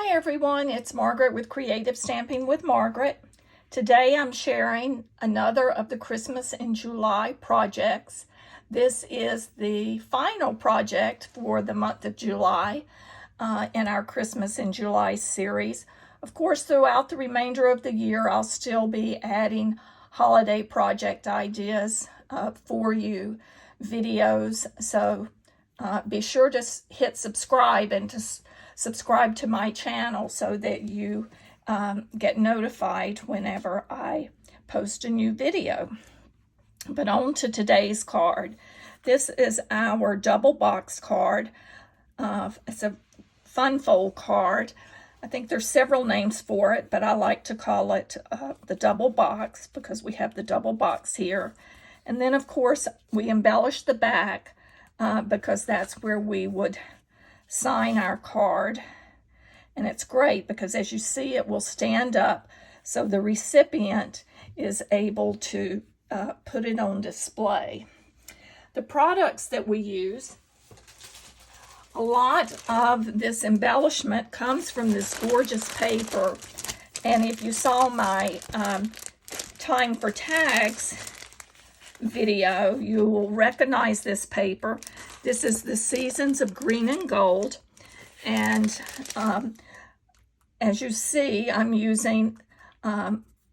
everyone, it's Margaret with Creative Stamping with Margaret. Today I'm sharing another of the Christmas in July projects. This is the final project for the month of July in our Christmas in July series. Of course, throughout the remainder of the year, I'll still be adding holiday project ideas for you, videos. So be sure to hit subscribe and to subscribe to my channel so that you get notified whenever I post a new video. But on to today's card. This is our double box card. It's a fun fold card. I think there's several names for it, but I like to call it the double box because we have the double box here. And then, of course, we embellish the back because that's where we would sign our card. And it's great because, as you see, it will stand up so the recipient is able to put it on display. The products that we use, a lot of this embellishment comes from this gorgeous paper. And if you saw my Time for Tags video, you will recognize this paper. This is the Seasons of Green and Gold. And as you see, I'm using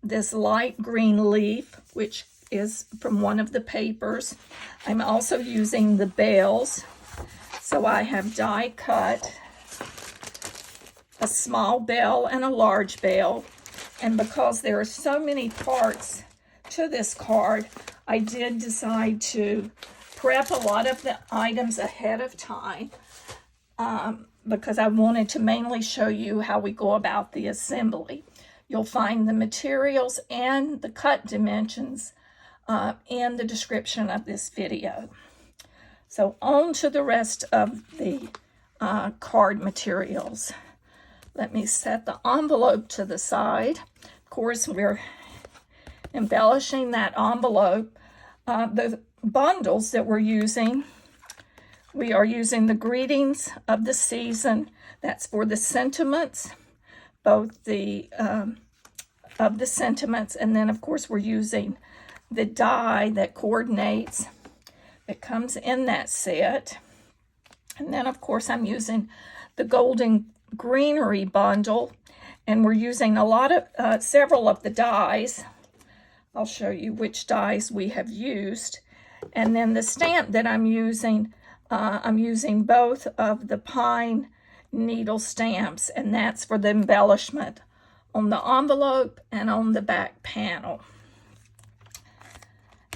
this light green leaf, which is from one of the papers. I'm also using the bells. So I have die cut a small bell and a large bell. And because there are so many parts to this card, I did decide to prep a lot of the items ahead of time because I wanted to mainly show you how we go about the assembly. You'll find the materials and the cut dimensions in the description of this video. So on to the rest of the card materials. Let me set the envelope to the side. Of course, we're embellishing that envelope. The bundles that we're using, we are using the greetings of the season. That's for the sentiments, both the of the sentiments, and then of course we're using the die that coordinates, that comes in that set. And then of course I'm using the golden greenery bundle, and we're using a lot of several of the dies. I'll show you which dies we have used. And then the stamp that I'm using both of the pine needle stamps, and that's for the embellishment on the envelope and on the back panel.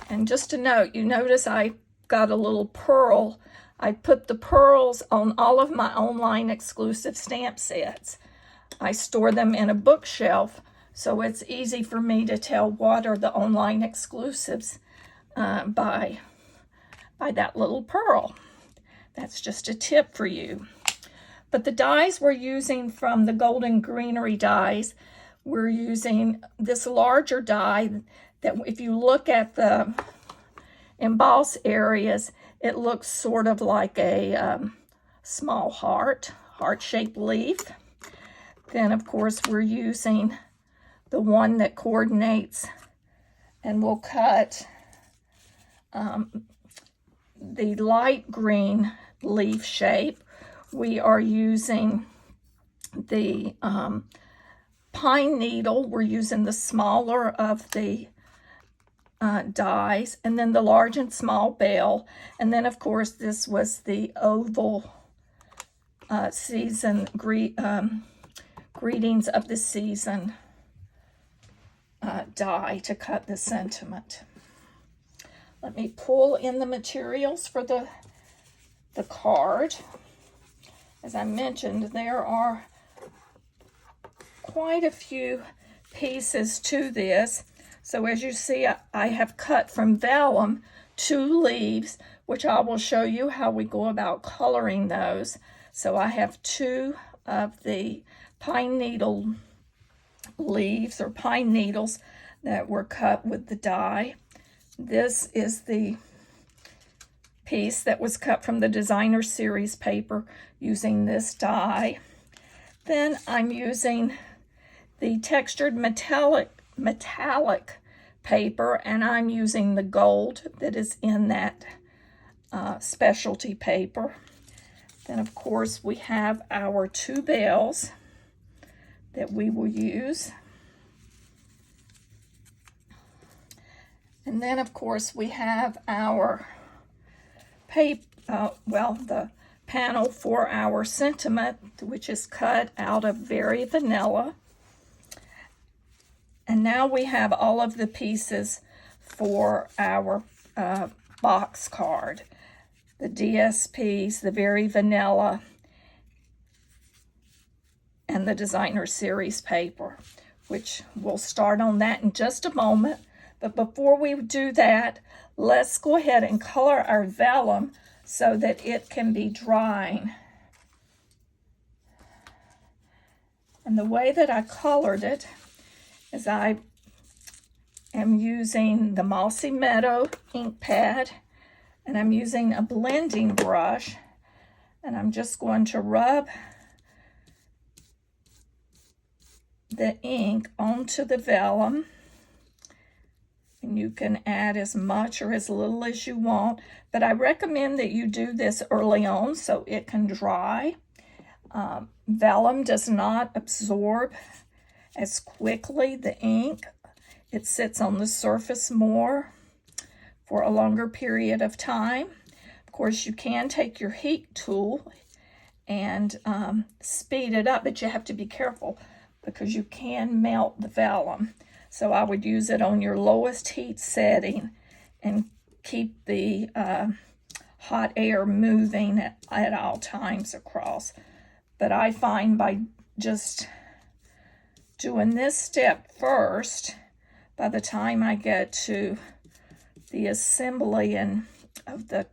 And just a note, you notice I got a little pearl. I put the pearls on all of my online exclusive stamp sets. I store them in a bookshelf, so it's easy for me to tell what are the online exclusives by that little pearl. That's just a tip for you. But the dies we're using from the golden greenery dies, we're using this larger die that if you look at the emboss areas, it looks sort of like a small heart-shaped leaf. Then, of course, we're using the one that coordinates, and we'll cut the light green leaf shape. We are using the pine needle. We're using the smaller of the dies, and then the large and small bell. And then, of course, this was the oval season greetings of the season die to cut the sentiment. Let me pull in the materials for the card. As I mentioned, there are quite a few pieces to this. So as you see, I have cut from vellum 2 leaves, which I will show you how we go about coloring those. So I have 2 of the pine needle leaves or pine needles that were cut with the die. This is the piece that was cut from the designer series paper using this die. Then I'm using the textured metallic paper, and I'm using the gold that is in that specialty paper. Then of course we have our 2 bells that we will use. And then of course we have our paper, the panel for our sentiment, which is cut out of Very Vanilla. And now we have all of the pieces for our box card. The DSPs, the Very Vanilla, and the Designer Series paper, which we'll start on that in just a moment. But before we do that, let's go ahead and color our vellum so that it can be drying. And the way that I colored it is I am using the Mossy Meadow ink pad, and I'm using a blending brush, and I'm just going to rub the ink onto the vellum. And you can add as much or as little as you want, but I recommend that you do this early on so it can dry. Vellum does not absorb as quickly the ink. It sits on the surface more for a longer period of time. Of course, you can take your heat tool and speed it up, but you have to be careful because you can melt the vellum. So I would use it on your lowest heat setting and keep the hot air moving at all times across. But I find by just doing this step first, by the time I get to the assembly of the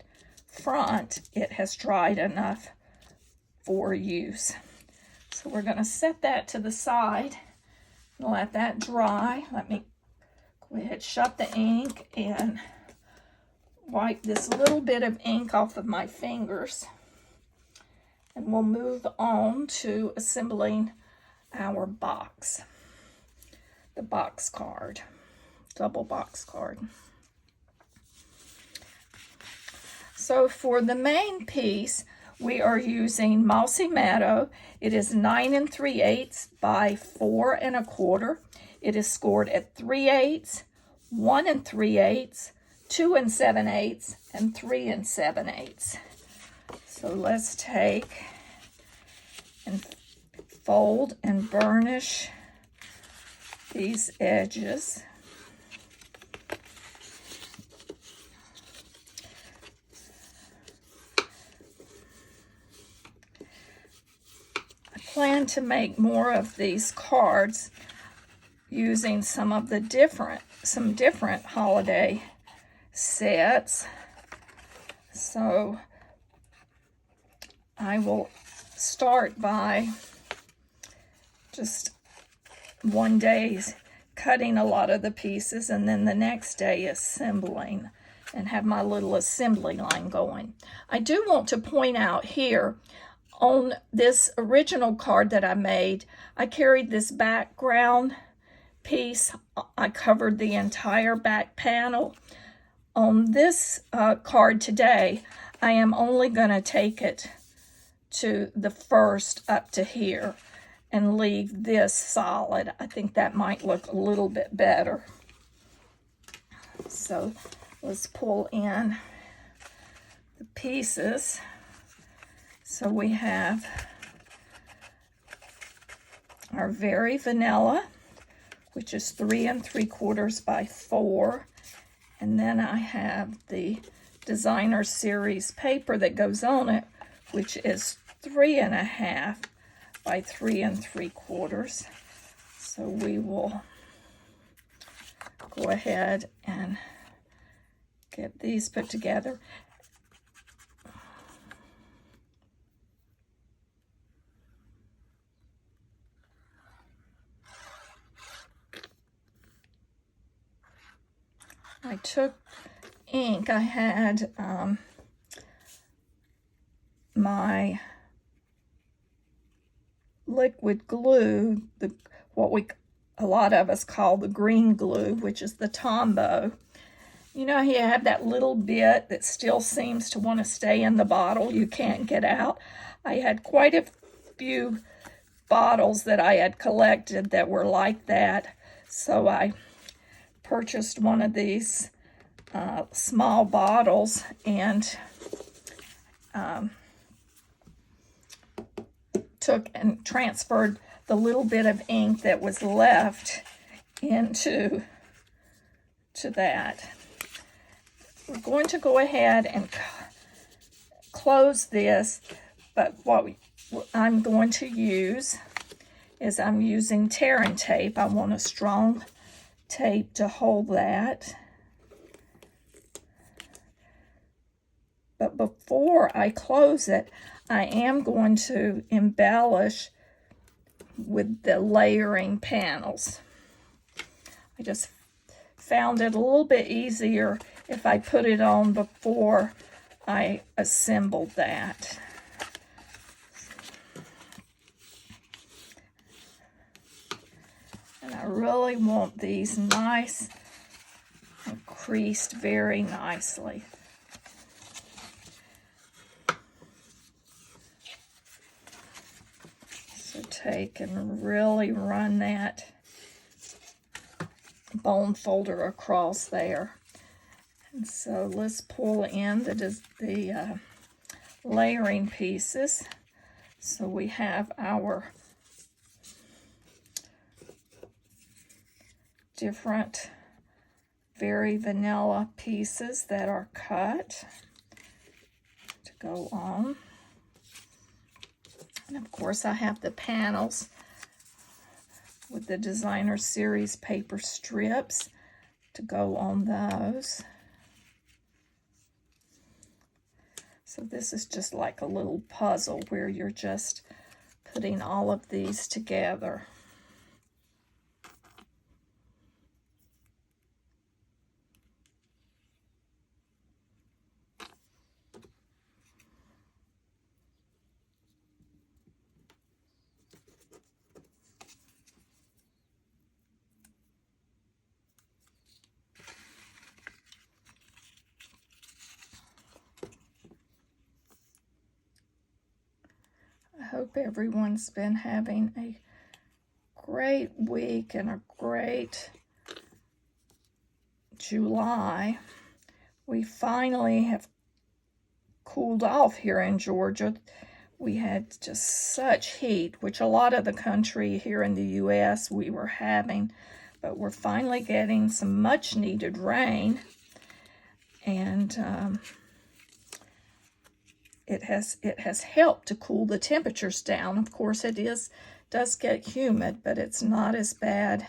front, it has dried enough for use. So we're going to set that to the side and let that dry. Let me go ahead, shut the ink, and wipe this little bit of ink off of my fingers. And we'll move on to assembling our box, the box card, double box card. So for the main piece, we are using Mossy Meadow. It is 9 3/8 by 4 1/4. It is scored at 3/8, 1 3/8, 2 7/8, and 3 7/8. So let's take and fold and burnish these edges. I plan to make more of these cards using some different holiday sets. So I will start by just one day cutting a lot of the pieces, and then the next day assembling, and have my little assembly line going. I do want to point out here, on this original card that I made, I carried this background piece. I covered the entire back panel. On this card today, I am only going to take it to the first up to here and leave this solid. I think that might look a little bit better. So let's pull in the pieces. So we have our Very Vanilla, which is 3 3/4 by 4. And then I have the Designer Series paper that goes on it, which is 3 1/2 by 3 3/4. So we will go ahead and get these put together. I took ink. I had my liquid glue, a lot of us call the green glue, which is the Tombow. You know, you have that little bit that still seems to want to stay in the bottle. You can't get out. I had quite a few bottles that I had collected that were like that. So I purchased one of these small bottles and took and transferred the little bit of ink that was left into that. We're going to go ahead and close this, but what I'm going to use is I'm using tearing tape. I want a strong tape to hold that. But before I close it, I am going to embellish with the layering panels. I just found it a little bit easier if I put it on before I assembled that. And I really want these nice and creased very nicely. So take and really run that bone folder across there. And so let's pull in the layering pieces. So we have our different very vanilla pieces that are cut to go on. And of course I have the panels with the designer series paper strips to go on those. So this is just like a little puzzle where you're just putting all of these together. I hope everyone's been having a great week and a great July. We finally have cooled off here in Georgia. We had just such heat, which a lot of the country here in the U.S. we were having, but we're finally getting some much needed rain, and it has helped to cool the temperatures down. Of course, it does get humid, but it's not as bad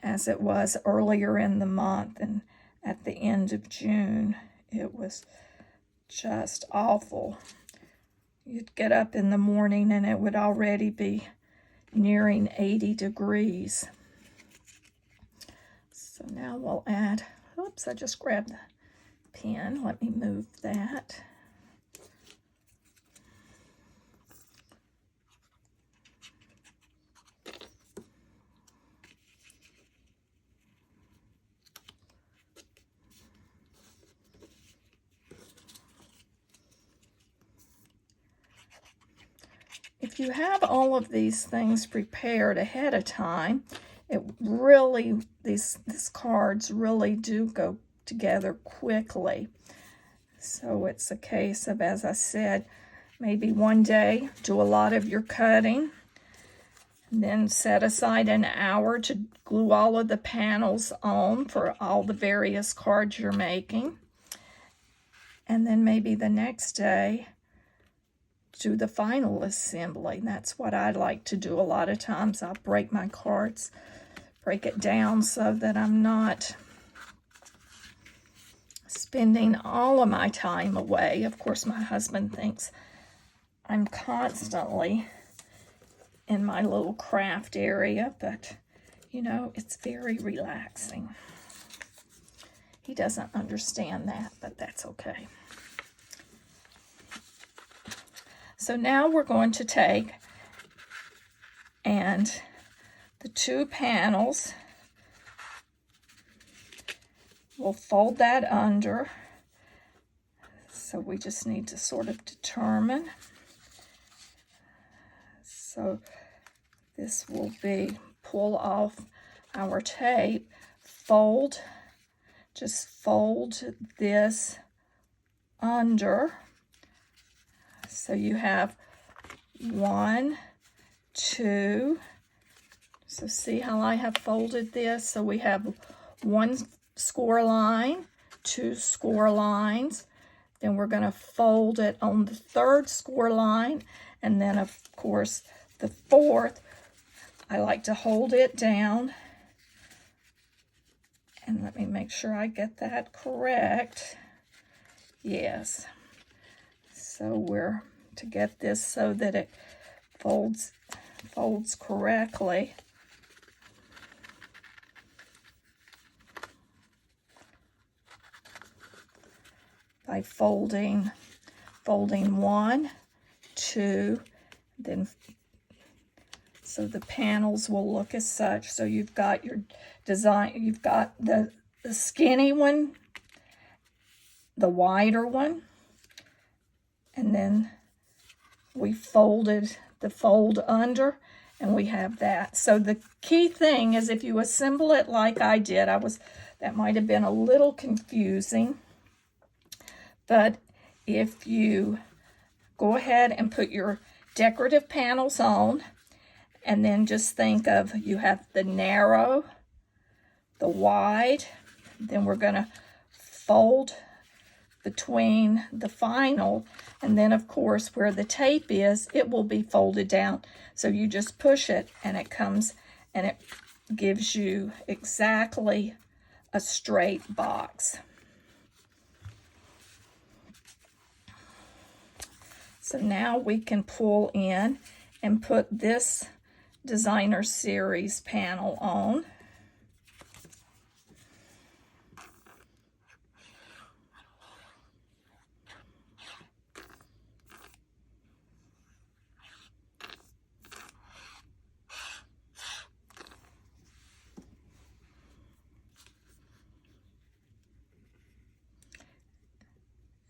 as it was earlier in the month and at the end of June. It was just awful. You'd get up in the morning and it would already be nearing 80 degrees. So now we'll add, oops, I just grabbed the pen. Let me move that. If you have all of these things prepared ahead of time, it really, these cards really do go together quickly. So it's a case of, as I said, maybe one day do a lot of your cutting, and then set aside an hour to glue all of the panels on for all the various cards you're making, and then maybe the next day do the final assembly. That's what I like to do a lot of times. I'll break my cards, break it down so that I'm not spending all of my time away. Of course, my husband thinks I'm constantly in my little craft area, but you know, it's very relaxing. He doesn't understand that, but that's okay. So now we're going to take And the 2 panels, we'll fold that under. So we just need to sort of determine. So this will be, pull off our tape, fold, just fold this under. So you have 1, 2. So see how I have folded this? So we have 1 score line, 2 score lines. Then we're going to fold it on the 3rd score line. And then, of course, the 4th, I like to hold it down. And let me make sure I get that correct. Yes. So we're to get this so that it folds correctly. By folding 1, 2, then so the panels will look as such. So you've got your design, you've got the skinny one, the wider one, and then we folded the fold under, and we have that. So the key thing is if you assemble it like I did, that might have been a little confusing. But if you go ahead and put your decorative panels on, and then just think of, you have the narrow, the wide, then we're going to fold between the final, and then of course where the tape is, it will be folded down. So you just push it and it comes and it gives you exactly a straight box. So now we can pull in and put this Designer Series panel on.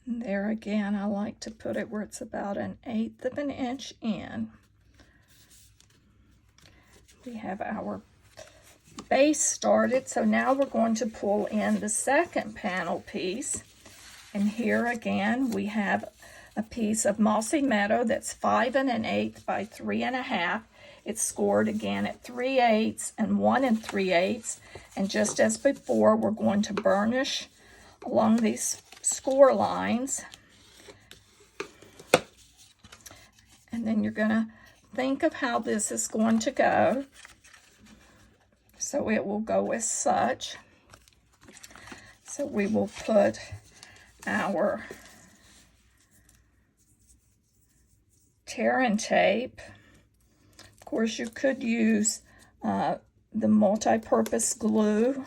And there again, I like to put it where it's about 1/8 of an inch in. We have our base started, so now we're going to pull in the second panel piece. And here again, we have a piece of Mossy Meadow that's 5 1/8 by 3 1/2. It's scored again at 3/8 and 1 3/8. And just as before, we're going to burnish along these score lines. And then you're going to think of how this is going to go. So it will go as such. So we will put our tear and tape. Of course, you could use the multi-purpose glue,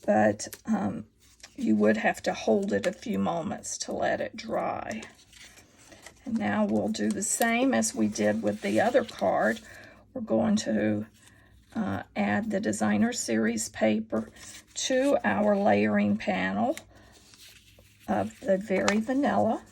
but you would have to hold it a few moments to let it dry. And now we'll do the same as we did with the other card. We're going to add the Designer Series paper to our layering panel of the Very Vanilla.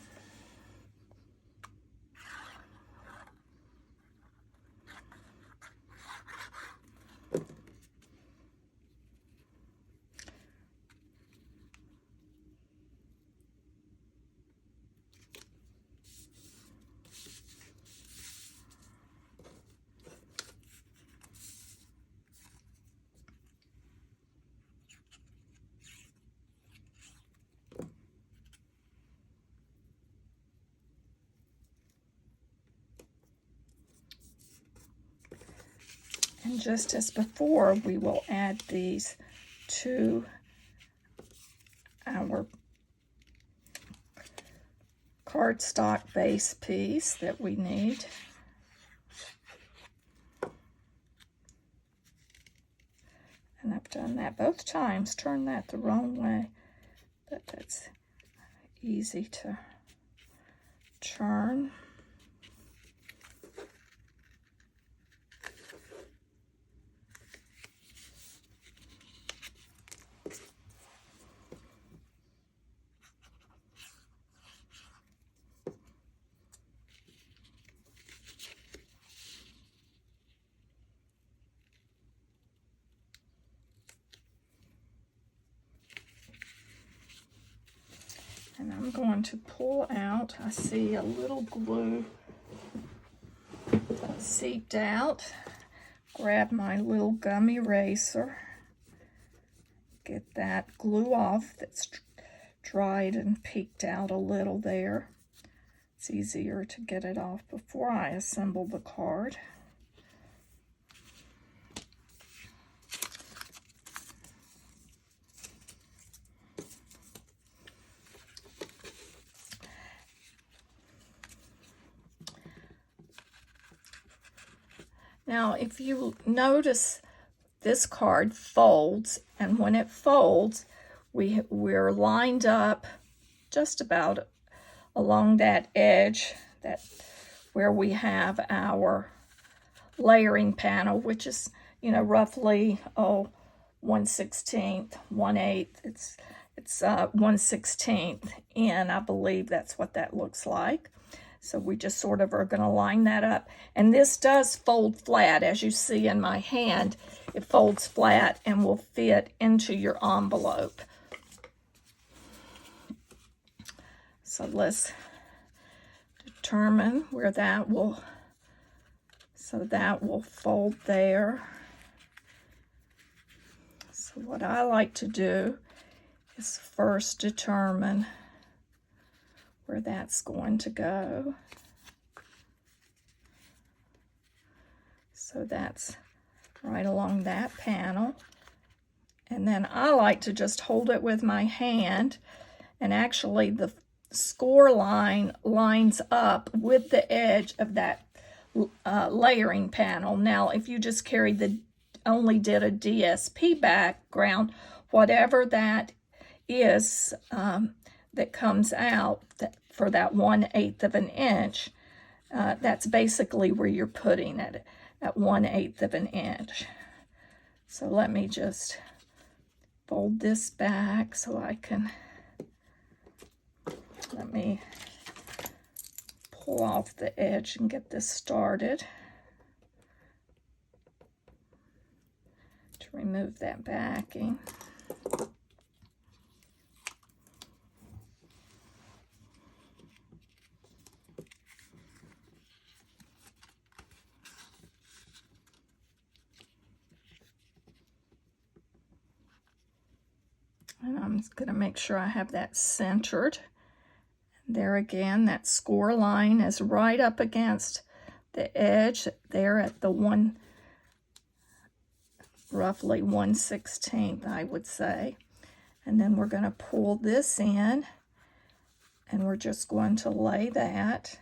And just as before, we will add these to our cardstock base piece that we need. And I've done that both times, turned that the wrong way, but that's easy to turn. I'm going to pull out, I see a little glue seeped out. Grab my little gum eraser, get that glue off that's dried and peeked out a little there. It's easier to get it off before I assemble the card. Now, if you notice, this card folds, and when it folds, we're lined up just about along that edge, that where we have our layering panel, which is, you know, roughly 1/16, 1/8. It's 1/16 in, I believe that's what that looks like. So we just sort of are going to line that up. And this does fold flat, as you see in my hand. It folds flat and will fit into your envelope. So let's determine where that will, so that will fold there. So what I like to do is first determine where that's going to go. So that's right along that panel. And then I like to just hold it with my hand, and actually the score line lines up with the edge of that layering panel. Now, if you just only did a DSP background, whatever that is that comes out for that 1/8 of an inch, that's basically where you're putting it, at 1/8 of an inch. So let me just fold this back so I can, let me pull off the edge and get this started. To remove that backing. And I'm just going to make sure I have that centered. There again, that score line is right up against the edge there at the roughly 1/16, I would say. And then we're going to pull this in, and we're just going to lay that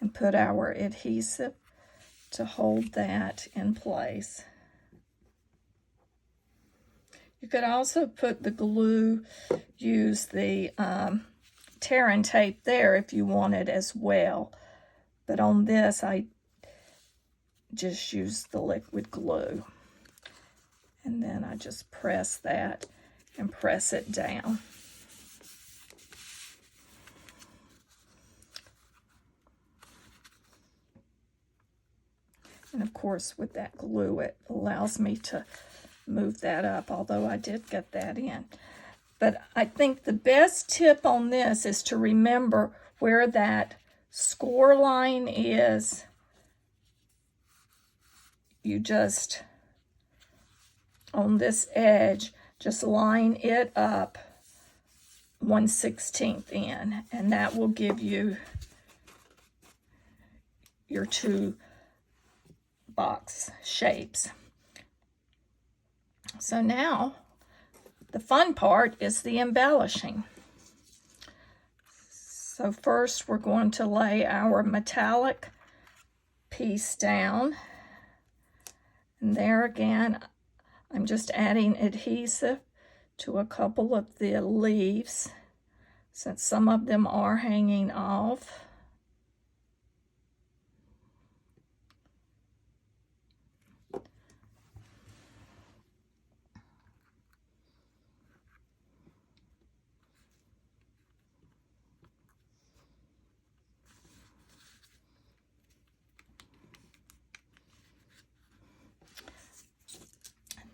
and put our adhesive to hold that in place. You could also put the glue, use the tear and tape there if you wanted as well. But on this, I just use the liquid glue. And then I just press that and press it down. And of course, with that glue, it allows me to move that up, although I did get that in. But I think the best tip on this is to remember where that score line is. You just, on this edge, just line it up 1/16 in, and that will give you your two box shapes. So now the fun part is the embellishing. So first we're going to lay our metallic piece down, and there again I'm just adding adhesive to a couple of the leaves since some of them are hanging off.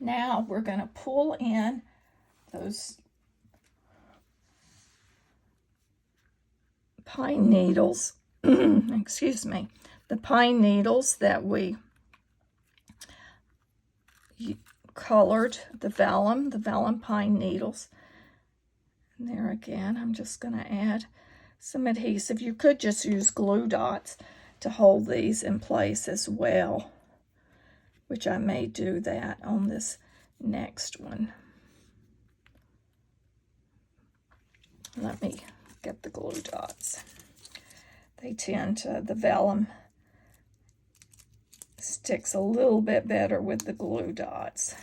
Now we're going to pull in those pine needles, excuse me, the pine needles that we colored, the vellum pine needles. And there again, I'm just going to add some adhesive. You could just use glue dots to hold these in place as well, which I may do that on this next one. Let me get the glue dots. They tend to, the vellum sticks a little bit better with the glue dots.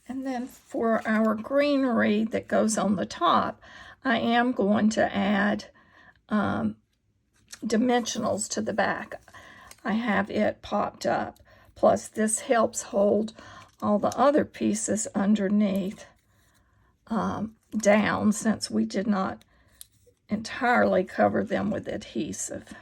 And then for our greenery that goes on the top, I am going to add dimensionals to the back. I have it popped up. Plus this helps hold all the other pieces underneath down, since we did not entirely cover them with adhesive.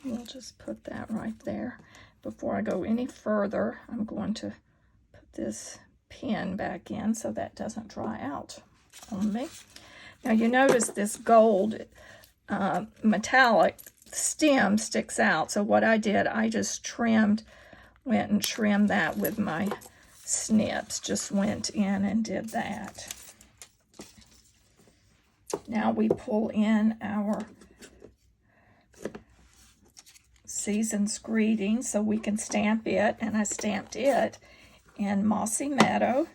We'll just put that right there. Before I go any further, I'm going to put this pin back in so that doesn't dry out on me. Now you notice this gold metallic stem sticks out. So what I did, I just went and trimmed that with my snips. Just went in and did that. Now we pull in our Season's Greeting so we can stamp it, and I stamped it in Mossy Meadow.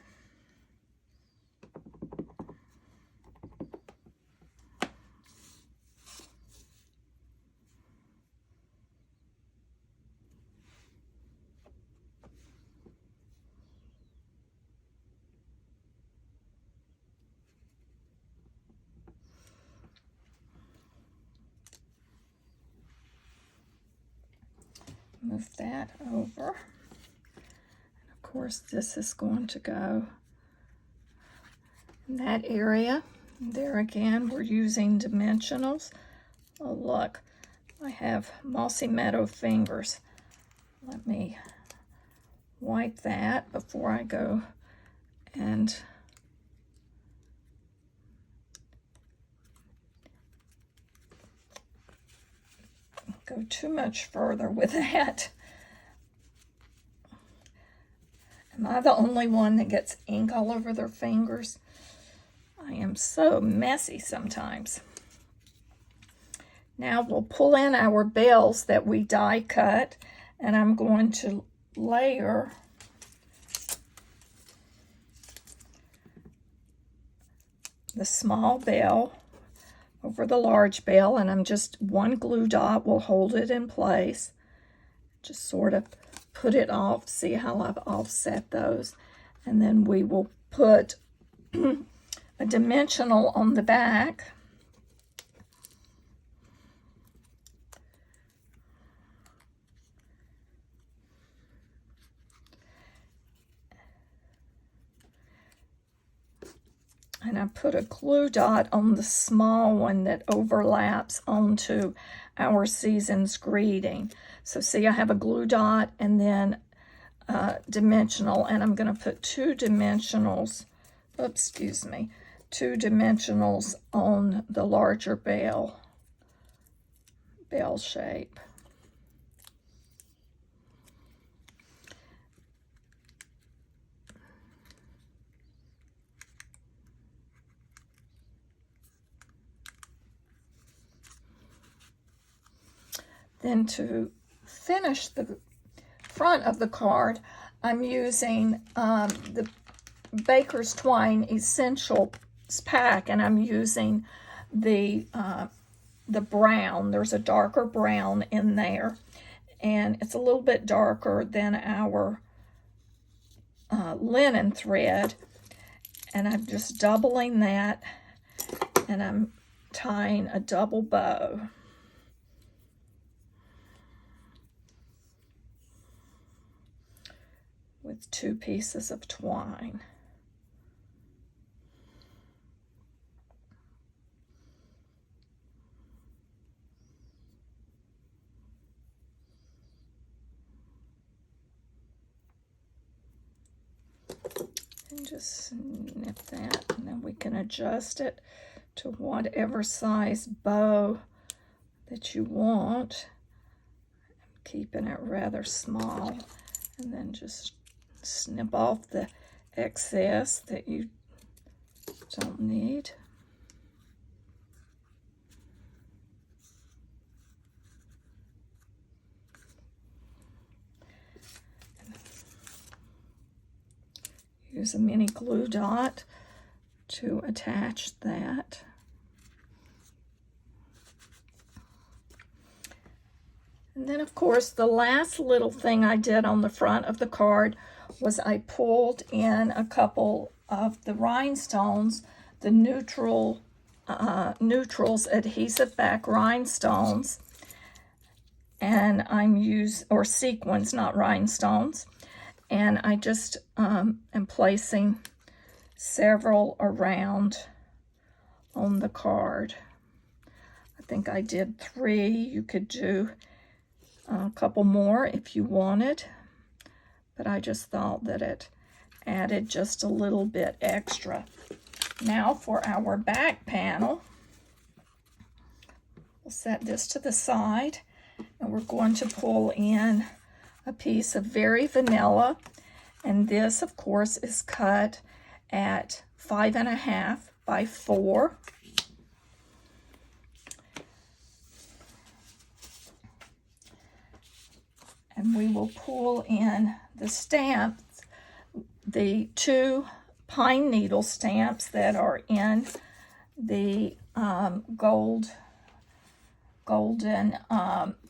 Move that over. And of course, this is going to go in that area. And there again, we're using dimensionals. Oh, look, I have Mossy Meadow fingers. Let me wipe that before I go and go too much further with that. Am I the only one that gets ink all over their fingers? I am so messy sometimes. Now we'll pull in our bells that we die cut, and I'm going to layer the small bell over the large bell, and I'm just one glue dot will hold it in place. Just sort of put it off. See how I've offset those, and then we will put a dimensional on the back. And I put a glue dot on the small one that overlaps onto our Season's Greeting. So see, I have a glue dot and then dimensional, and I'm going to put two dimensionals, two dimensionals on the larger bell shape. Then to finish the front of the card, I'm using the Baker's Twine Essentials pack, and I'm using the brown. There's a darker brown in there, and it's a little bit darker than our linen thread, and I'm just doubling that, and I'm tying a double bow. With 2 pieces of twine. And just snip that, and then we can adjust it to whatever size bow that you want. I'm keeping it rather small, and then just snip off the excess that you don't need. Use a mini glue dot to attach that. And then, of course, the last little thing I did on the front of the card was I pulled in a couple of the rhinestones, the neutrals adhesive back rhinestones, and or sequins, not rhinestones, and I just am placing several around on the card. I think I did 3. You could do a couple more if you wanted, but I just thought that it added just a little bit extra. Now for our back panel, we'll set this to the side, and we're going to pull in a piece of Very Vanilla, and this, of course, is cut at 5.5 by 4. And we will pull in the stamps, the 2 pine needle stamps that are in the golden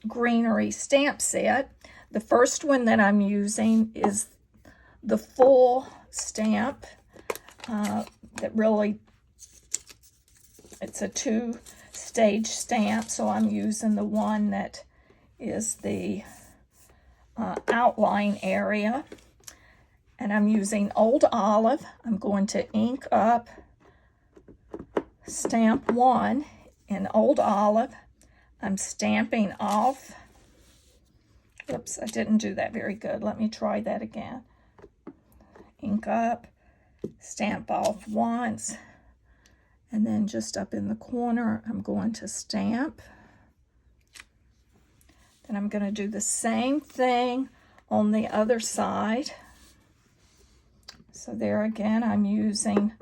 greenery stamp set. The first one that I'm using is the full stamp that really, it's a 2-stage stamp, so I'm using the one that is the outline area, and I'm using Old Olive. I'm going to ink up stamp 1 in Old Olive. I'm stamping off. Oops, I didn't do that very good. Let me try that again. Ink up, stamp off once, and then just up in the corner, I'm going to stamp. Then I'm going to do the same thing on the other side. So there again, I'm using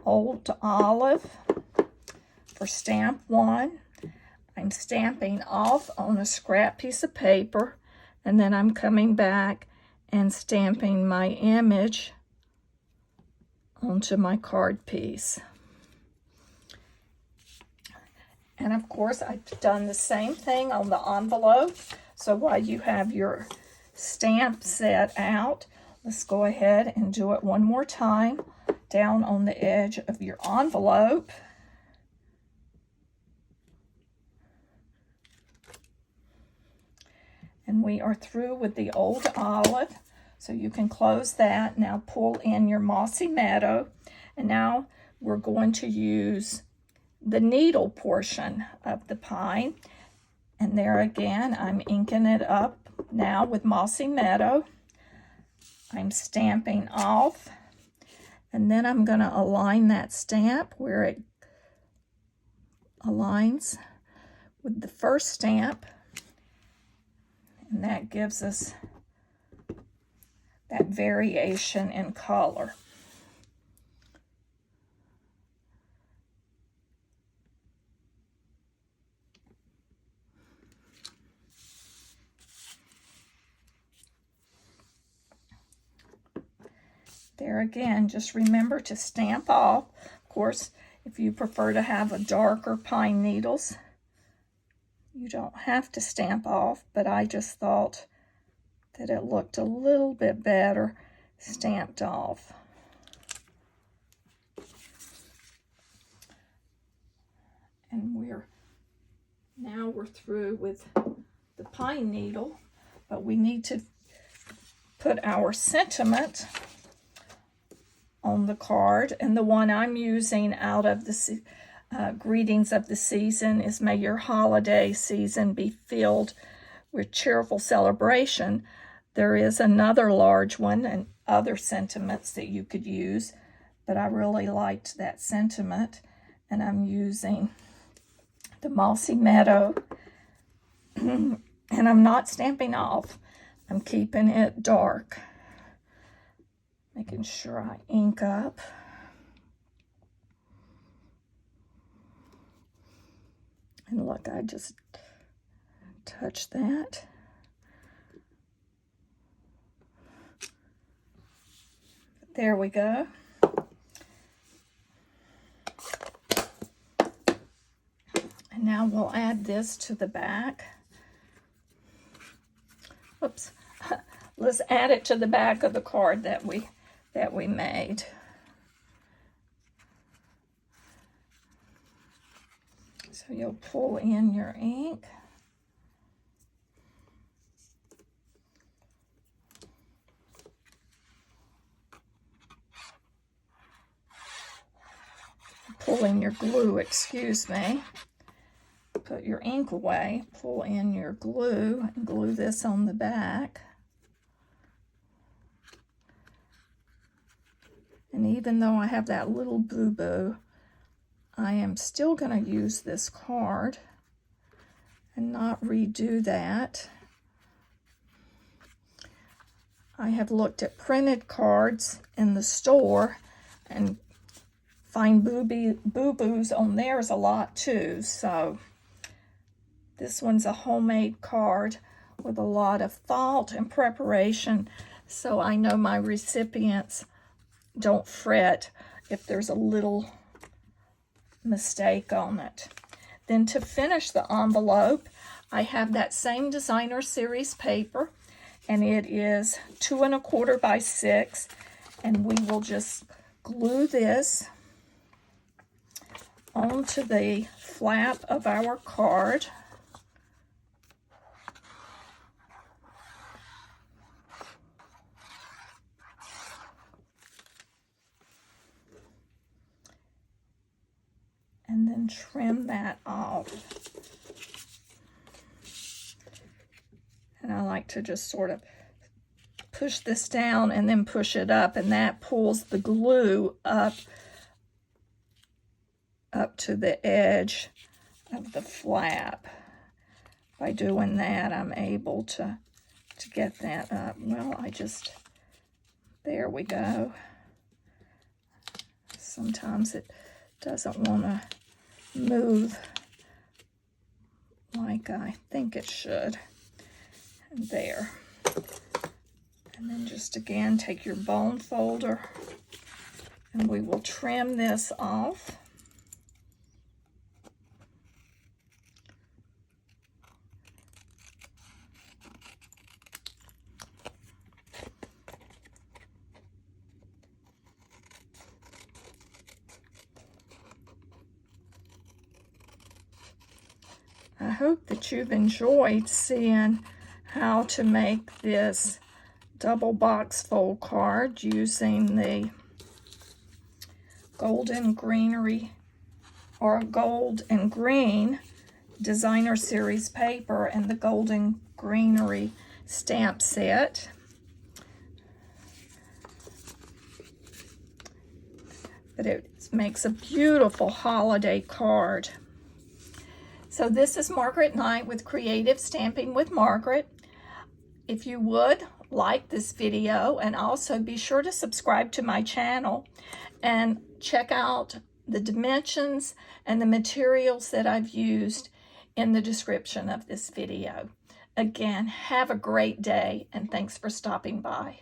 Old Olive for stamp 1. I'm stamping off on a scrap piece of paper, and then I'm coming back and stamping my image onto my card piece. And of course, I've done the same thing on the envelope. So while you have your stamp set out, let's go ahead and do it one more time down on the edge of your envelope. And we are through with the Old Olive, so you can close that. Now pull in your Mossy Meadow, and now we're going to use the needle portion of the pine. And there again, I'm inking it up now with Mossy Meadow. I'm stamping off, and then I'm going to align that stamp where it aligns with the first stamp, and that gives us that variation in color. There again, just remember to stamp off. Of course, if you prefer to have a darker pine needles, you don't have to stamp off, but I just thought that it looked a little bit better stamped off. And now we're through with the pine needle, but we need to put our sentiment on the card, and the one I'm using out of the greetings of the season is "May your holiday season be filled with cheerful celebration." There is another large one and other sentiments that you could use, but I really liked that sentiment, and I'm using the Mossy Meadow, and I'm not stamping off. I'm keeping it dark, making sure I ink up. And look, I just touched that. There we go. And now we'll add this to the back. Whoops. Let's add it to the back of the card that we made. So you'll pull in your ink. Pull in your glue, excuse me. Put your ink away, pull in your glue, and glue this on the back. And even though I have that little boo-boo, I am still going to use this card and not redo that. I have looked at printed cards in the store and find boo-boos on theirs a lot too. So this one's a homemade card with a lot of thought and preparation, so I know my recipients don't fret if there's a little mistake on it. Then to finish the envelope, I have that same designer series paper, and it is 2 1/4 by 6, and we will just glue this onto the flap of our card. And then trim that off. And I like to just sort of push this down and then push it up, and that pulls the glue up to the edge of the flap. By doing that, I'm able to get that up. Well, there we go. Sometimes it doesn't want to move like I think it should. And there. And then just again take your bone folder, and we will trim this off. I hope that you've enjoyed seeing how to make this double box fold card using the golden greenery or gold and green designer series paper and the golden greenery stamp set. But it makes a beautiful holiday card. So this is Margaret Knight with Creative Stamping with Margaret. If you would like this video, and also be sure to subscribe to my channel and check out the dimensions and the materials that I've used in the description of this video. Again, have a great day, and thanks for stopping by.